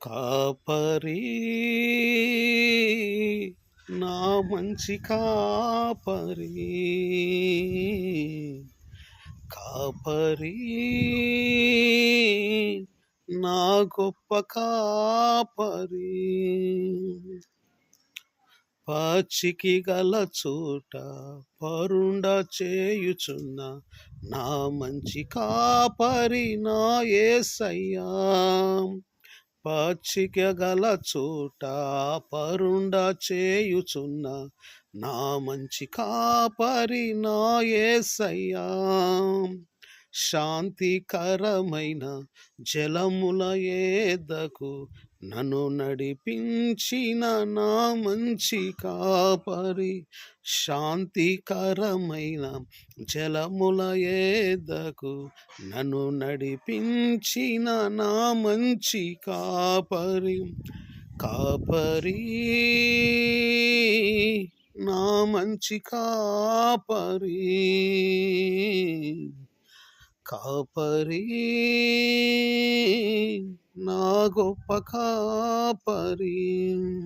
కాపరి నా మంచి కాపరి కాపరి నా గొప్ప కాపరి పాచికి గల చోట పరుండ చేయుచున్న నా మంచి కాపరి నా యేసయ్యా పాచిక గల చోట పరుండ చేయుచున్న నా మంచి కాపరి నా యేసయ్యా శాంతికరమైన జలముల ఏదకు నన్ను నడిపించిన నా మంచి కాపరి శాంతికరమైన జలముల ఏదకు నన్ను నడిపించిన నా మంచి కాపరి కాపరి నా మంచి కాపరి కాపరి నా గొప్ప కాపరి